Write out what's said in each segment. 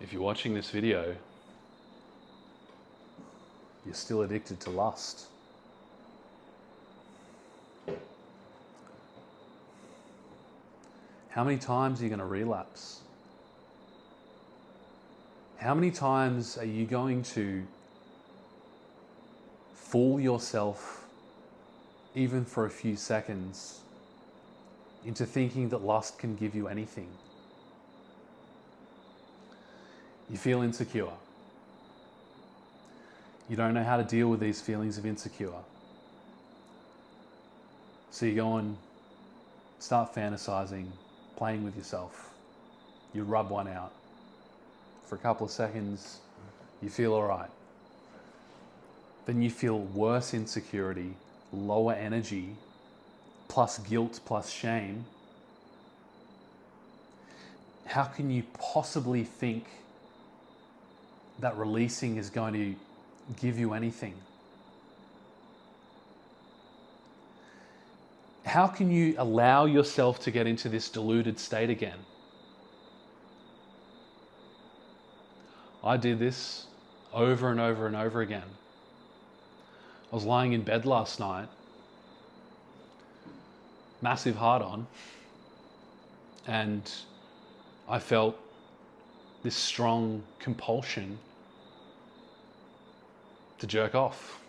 If you're watching this video, you're still addicted to lust. How many times are you going to relapse? How many times are you going to fool yourself, even for a few seconds, into thinking that lust can give you anything? You feel insecure. You don't know how to deal with these feelings of insecure. So you go and start fantasizing, playing with yourself. You rub one out. For a couple of seconds, you feel all right. Then you feel worse insecurity, lower energy, plus guilt, plus shame. How can you possibly think that releasing is going to give you anything? How can you allow yourself to get into this deluded state again? I did this over and over and over again. I was lying in bed last night, massive hard on, and I felt this strong compulsion to jerk off,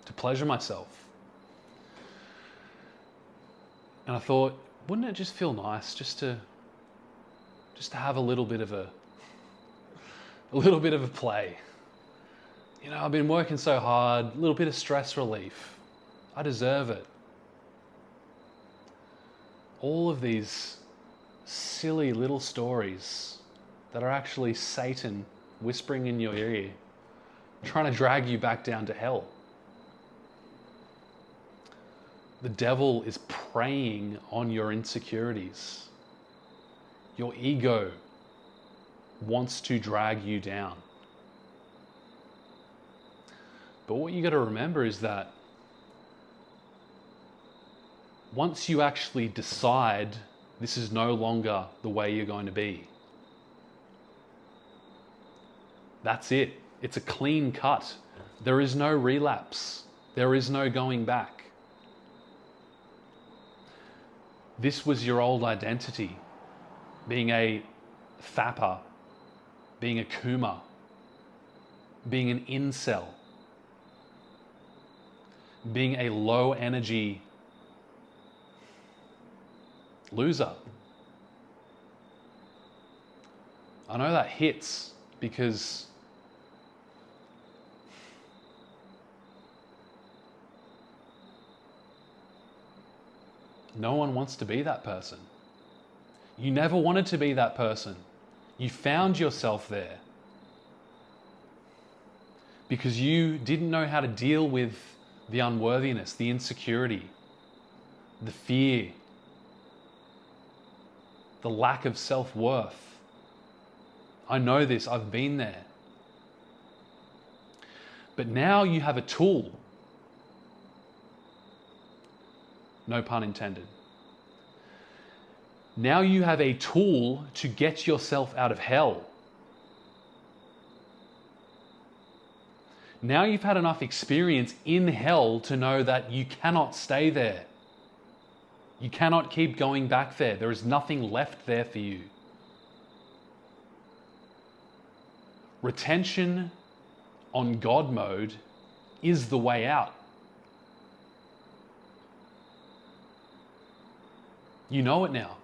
to pleasure myself. And I thought, wouldn't it just feel nice just to have a little bit of a play? You know, I've been working so hard, a little bit of stress relief. I deserve it. All of these silly little stories that are actually Satan whispering in your ear, trying to drag you back down to hell. The devil is preying on your insecurities. Your ego wants to drag you down. But what you got to remember is that once you actually decide this is no longer the way you're going to be, that's it. It's a clean cut. There is no relapse. There is no going back. This was your old identity, being a fapper, being a coomer, being an incel, being a low energy loser. I know that hits because no one wants to be that person. You never wanted to be that person. You found yourself there because you didn't know how to deal with the unworthiness, the insecurity, the fear, the lack of self-worth. I know this, I've been there. But now you have a tool. No pun intended. Now you have a tool to get yourself out of hell. Now you've had enough experience in hell to know that you cannot stay there. You cannot keep going back there. There is nothing left there for you. Retention on God mode is the way out. You know it now.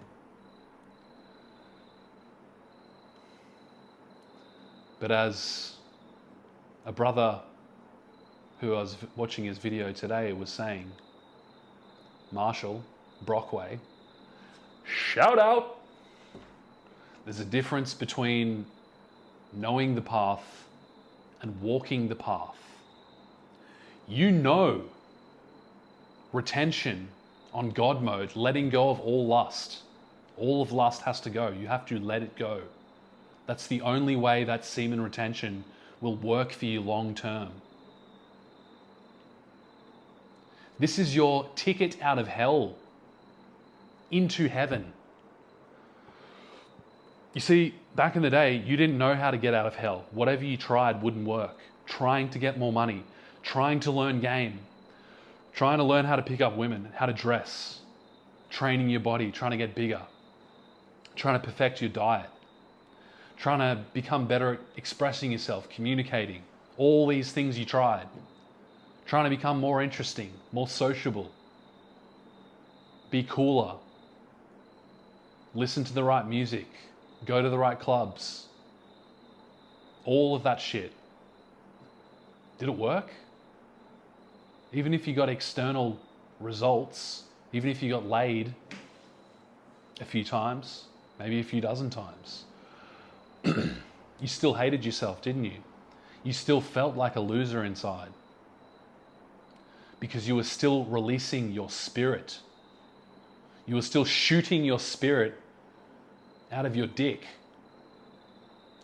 But as a brother who I was watching his video today was saying, Marshall Brockway, shout out! There's a difference between knowing the path and walking the path. You know retention on God mode, letting go of all lust. All of lust has to go. You have to let it go. That's the only way that semen retention will work for you long term. This is your ticket out of hell into heaven. You see, back in the day, you didn't know how to get out of hell. Whatever you tried wouldn't work. Trying to get more money, trying to learn game, trying to learn how to pick up women, how to dress, training your body, trying to get bigger, trying to perfect your diet, trying to become better at expressing yourself, communicating, all these things you tried, trying to become more interesting, more sociable, be cooler, listen to the right music, go to the right clubs, all of that shit. Did it work? Even if you got external results, even if you got laid a few times, maybe a few dozen times, you still hated yourself, didn't you? You still felt like a loser inside because you were still releasing your spirit. You were still shooting your spirit out of your dick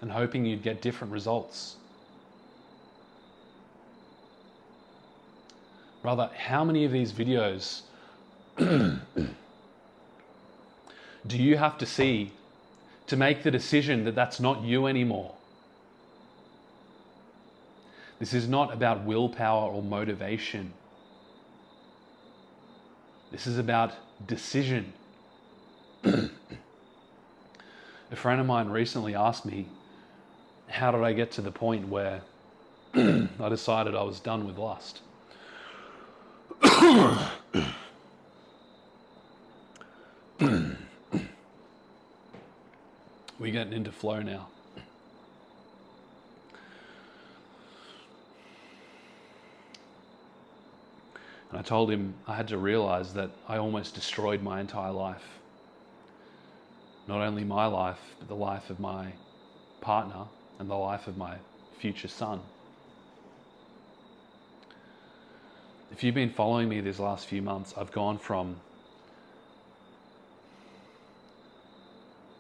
and hoping you'd get different results. Brother, how many of these videos do you have to see to make the decision that that's not you anymore? This is not about willpower or motivation. This is about decision. A friend of mine recently asked me, how did I get to the point where I decided I was done with lust? We're getting into flow now. And I told him I had to realize that I almost destroyed my entire life. Not only my life, but the life of my partner and the life of my future son. If you've been following me these last few months, I've gone from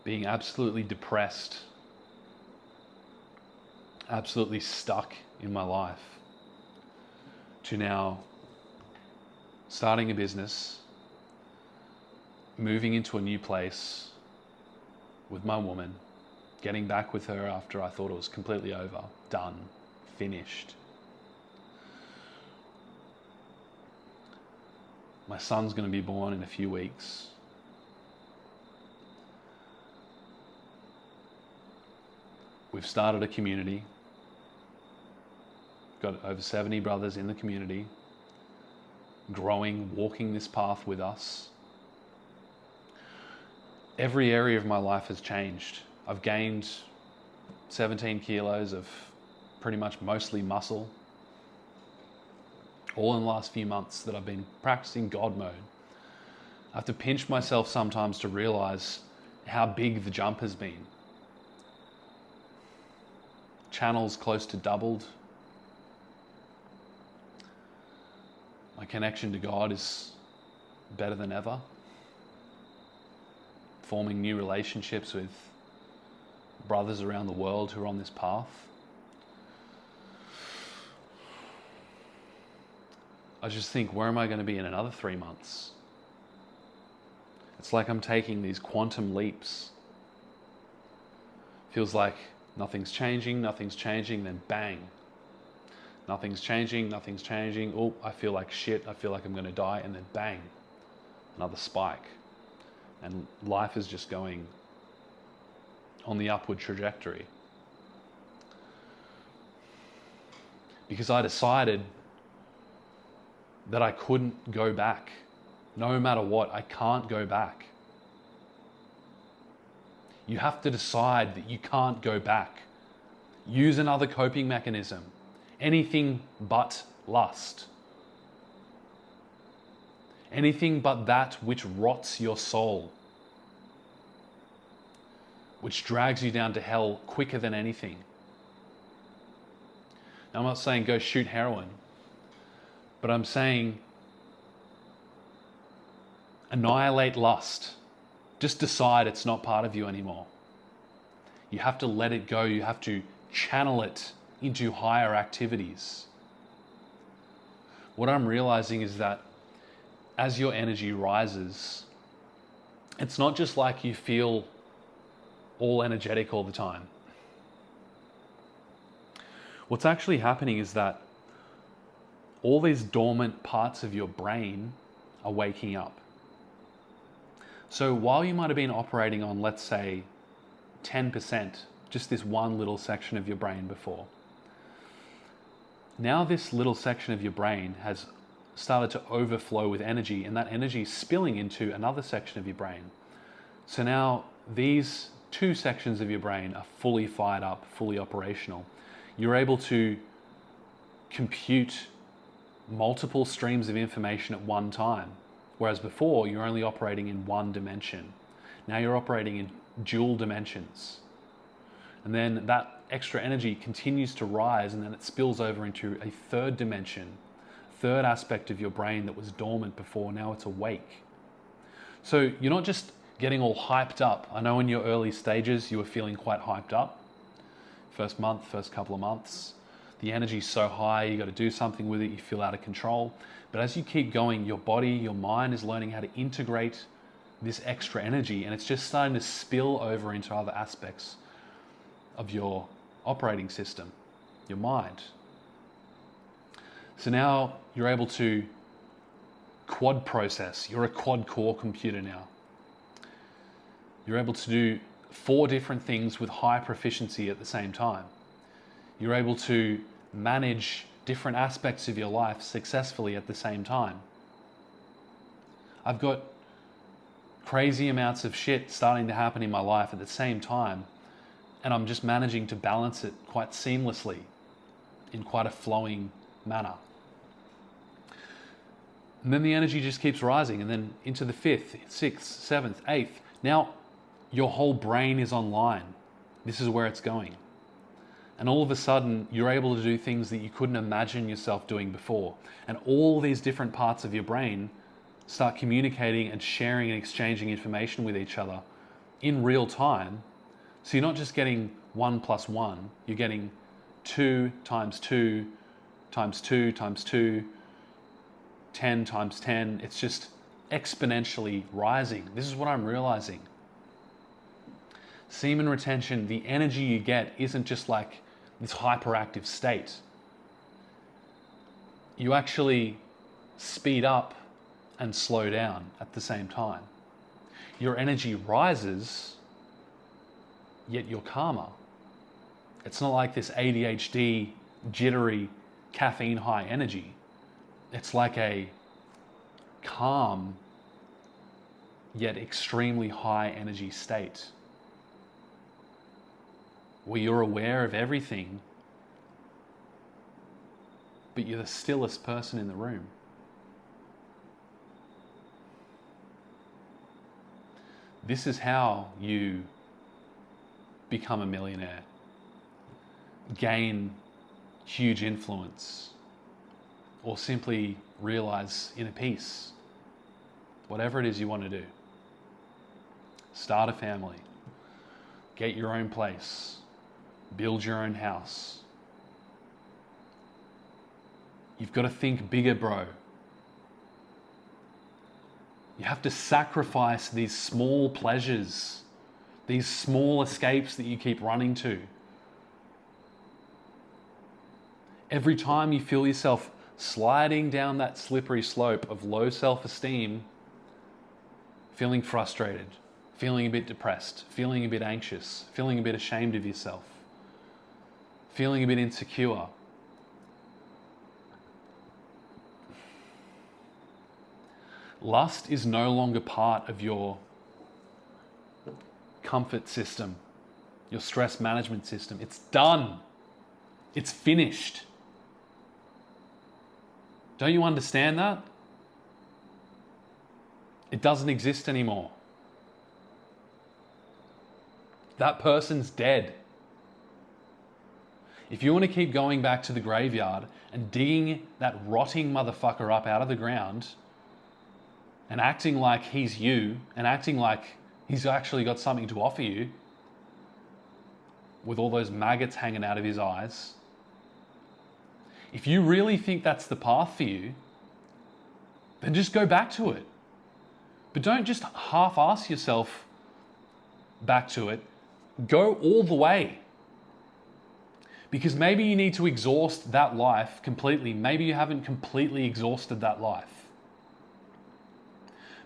being absolutely depressed, absolutely stuck in my life, to now starting a business, moving into a new place with my woman, getting back with her after I thought it was completely over, done, finished. My son's going to be born in a few weeks. We've started a community. Got over 70 brothers in the community, growing, walking this path with us. Every area of my life has changed. I've gained 17 kilos of pretty much mostly muscle, all in the last few months that I've been practicing God mode. I have to pinch myself sometimes to realize how big the jump has been. Channels close to doubled. My connection to God is better than ever. Forming new relationships with brothers around the world who are on this path. I just think, where am I going to be in another 3 months? It's like I'm taking these quantum leaps. Feels like nothing's changing, then bang. Nothing's changing. Oh, I feel like shit. I feel like I'm going to die. And then bang, another spike. And life is just going on the upward trajectory. Because I decided that I couldn't go back. No matter what, I can't go back. You have to decide that you can't go back. Use another coping mechanism. Anything but lust. Anything but that which rots your soul. Which drags you down to hell quicker than anything. Now, I'm not saying go shoot heroin. But I'm saying annihilate lust. Just decide it's not part of you anymore. You have to let it go. You have to channel it into higher activities. What I'm realizing is that as your energy rises, it's not just like you feel all energetic all the time. What's actually happening is that all these dormant parts of your brain are waking up. So while you might have been operating on, let's say, 10%, just this one little section of your brain before, now this little section of your brain has started to overflow with energy, and that energy is spilling into another section of your brain. So now these two sections of your brain are fully fired up, fully operational. You're able to compute multiple streams of information at one time, whereas before you're only operating in one dimension. Now you're operating in dual dimensions. And then that extra energy continues to rise, and then it spills over into a third dimension, third aspect of your brain that was dormant before. Now it's awake. So you're not just getting all hyped up. I know in your early stages you were feeling quite hyped up. First month, first couple of months, the energy's so high, you got to do something with it, you feel out of control. But as you keep going, your body, your mind is learning how to integrate this extra energy, and it's just starting to spill over into other aspects of your operating system, your mind. So now you're able to quad process. You're a quad core computer now. You're able to do 4 different things with high proficiency at the same time. You're able to manage different aspects of your life successfully at the same time. I've got crazy amounts of shit starting to happen in my life at the same time, and I'm just managing to balance it quite seamlessly in quite a flowing manner. And then the energy just keeps rising, and then into the 5th, 6th, 7th, 8th. Now your whole brain is online. This is where it's going. And all of a sudden, you're able to do things that you couldn't imagine yourself doing before. And all these different parts of your brain start communicating and sharing and exchanging information with each other in real time. So you're not just getting 1 + 1, you're getting 2 × 2 × 2 × 2, 10 × 10. It's just exponentially rising. This is what I'm realizing. Semen retention, the energy you get isn't just like this hyperactive state. You actually speed up and slow down at the same time. Your energy rises, yet you're calmer. It's not like this ADHD, jittery, caffeine high energy. It's like a calm, yet extremely high energy state, where you're aware of everything, but you're the stillest person in the room. This is how you become a millionaire, gain huge influence, or simply realize inner peace. Whatever it is you want to do. Start a family, get your own place, build your own house. You've got to think bigger, bro. You have to sacrifice these small pleasures, these small escapes that you keep running to. Every time you feel yourself sliding down that slippery slope of low self-esteem, feeling frustrated, feeling a bit depressed, feeling a bit anxious, feeling a bit ashamed of yourself, feeling a bit insecure, lust is no longer part of your comfort system, your stress management system. It's done. It's finished. Don't you understand that? It doesn't exist anymore. That person's dead. If you want to keep going back to the graveyard and digging that rotting motherfucker up out of the ground and acting like he's you and acting like he's actually got something to offer you with all those maggots hanging out of his eyes, if you really think that's the path for you, then just go back to it. But don't just half-ass yourself back to it. Go all the way. Because maybe you need to exhaust that life completely. Maybe you haven't completely exhausted that life.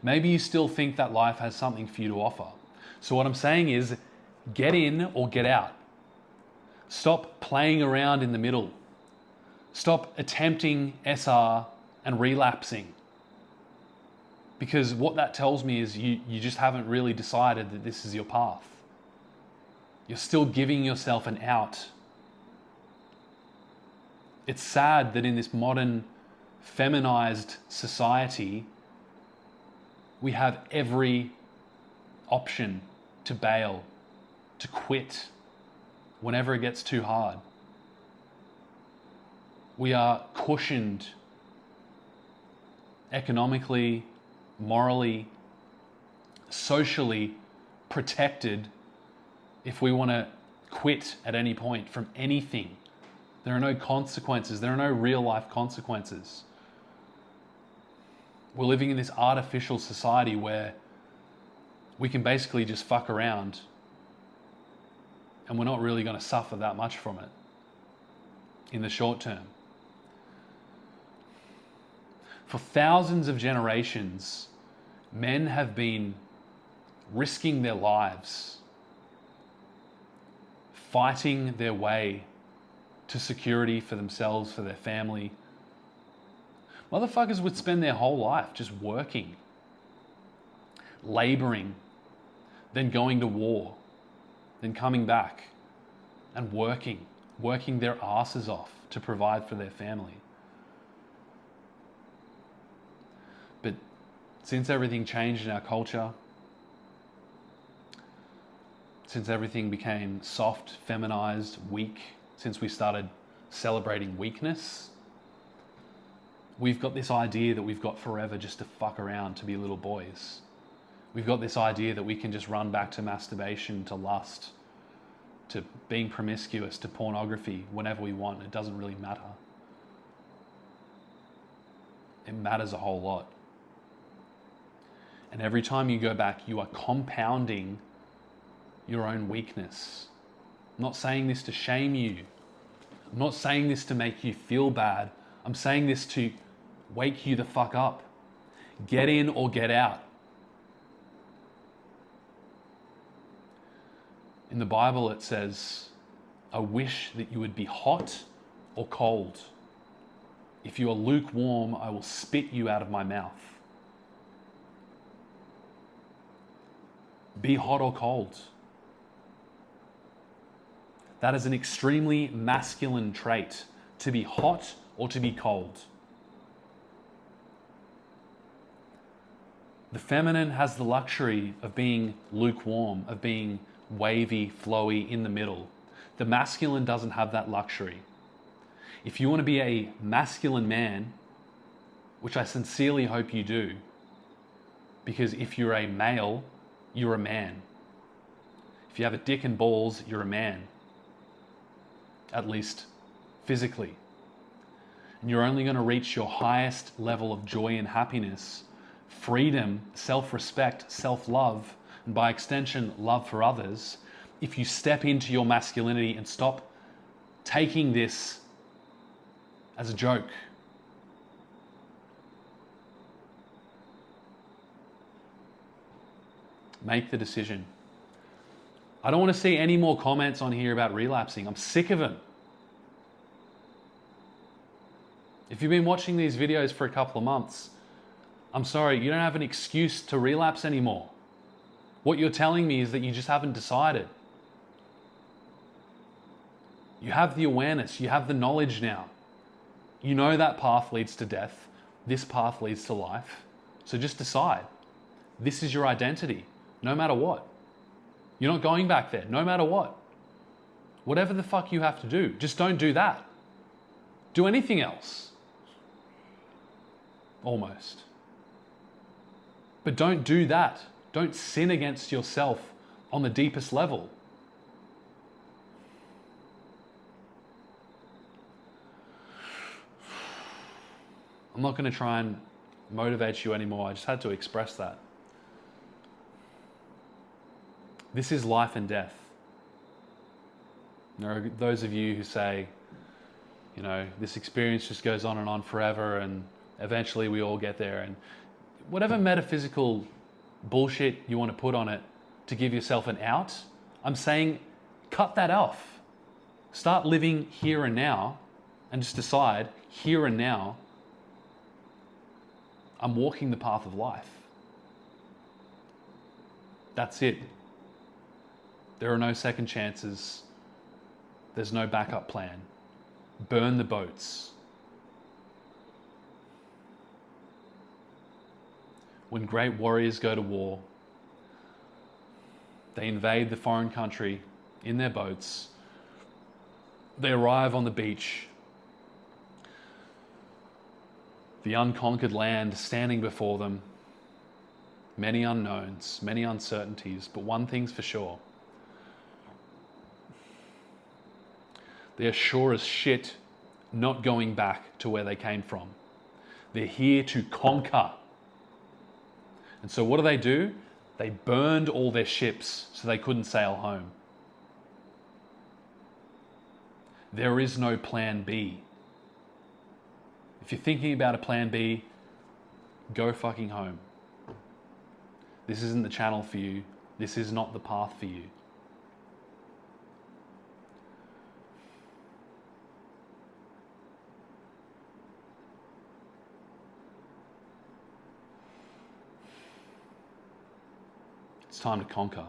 Maybe you still think that life has something for you to offer. So what I'm saying is, get in or get out. Stop playing around in the middle. Stop attempting SR and relapsing. Because what that tells me is you just haven't really decided that this is your path. You're still giving yourself an out. It's sad that in this modern feminized society, we have every option to bail, to quit whenever it gets too hard. We are cushioned economically, morally, socially protected if we want to quit at any point from anything. There are no consequences. There are no real life consequences. We're living in this artificial society where we can basically just fuck around and we're not really going to suffer that much from it in the short term. For thousands of generations, men have been risking their lives, fighting their way to security for themselves, for their family. Motherfuckers would spend their whole life just working, laboring, then going to war, then coming back and working their asses off to provide for their family. But since everything changed in our culture, since everything became soft, feminized, weak, since we started celebrating weakness, we've got this idea that we've got forever just to fuck around, to be little boys. We've got this idea that we can just run back to masturbation, to lust, to being promiscuous, to pornography whenever we want. It doesn't really matter. It matters a whole lot. And every time you go back, you are compounding your own weakness. I'm not saying this to shame you. I'm not saying this to make you feel bad. I'm saying this to wake you the fuck up. Get in or get out. In the Bible it says, I wish that you would be hot or cold. If you are lukewarm, I will spit you out of my mouth. Be hot or cold. That is an extremely masculine trait, to be hot or to be cold. The feminine has the luxury of being lukewarm, of being wavy, flowy, in the middle. The masculine doesn't have that luxury. If you want to be a masculine man, which I sincerely hope you do, because if you're a male, you're a man. If you have a dick and balls, you're a man. At least physically. And you're only going to reach your highest level of joy and happiness, freedom, self-respect, self-love, and by extension, love for others, if you step into your masculinity and stop taking this as a joke. Make the decision. I don't want to see any more comments on here about relapsing. I'm sick of them. If you've been watching these videos for a couple of months, I'm sorry, you don't have an excuse to relapse anymore. What you're telling me is that you just haven't decided. You have the awareness, you have the knowledge now. You know that path leads to death. This path leads to life. So just decide. This is your identity, no matter what. You're not going back there, no matter what. Whatever the fuck you have to do, just don't do that. Do anything else. Almost. But don't do that. Don't sin against yourself on the deepest level. I'm not going to try and motivate you anymore. I just had to express that. This is life and death. There are those of you who say, you know, this experience just goes on and on forever and eventually we all get there. And whatever metaphysical bullshit you want to put on it to give yourself an out, I'm saying cut that off. Start living here and now and just decide here and now, I'm walking the path of life. That's it. There are no second chances. There's no backup plan. Burn the boats. When great warriors go to war, they invade the foreign country in their boats. They arrive on the beach. The unconquered land standing before them. Many unknowns, many uncertainties, but one thing's for sure. They're sure as shit not going back to where they came from. They're here to conquer. And so what do? They burned all their ships so they couldn't sail home. There is no plan B. If you're thinking about a plan B, go fucking home. This isn't the channel for you. This is not the path for you. It's time to conquer.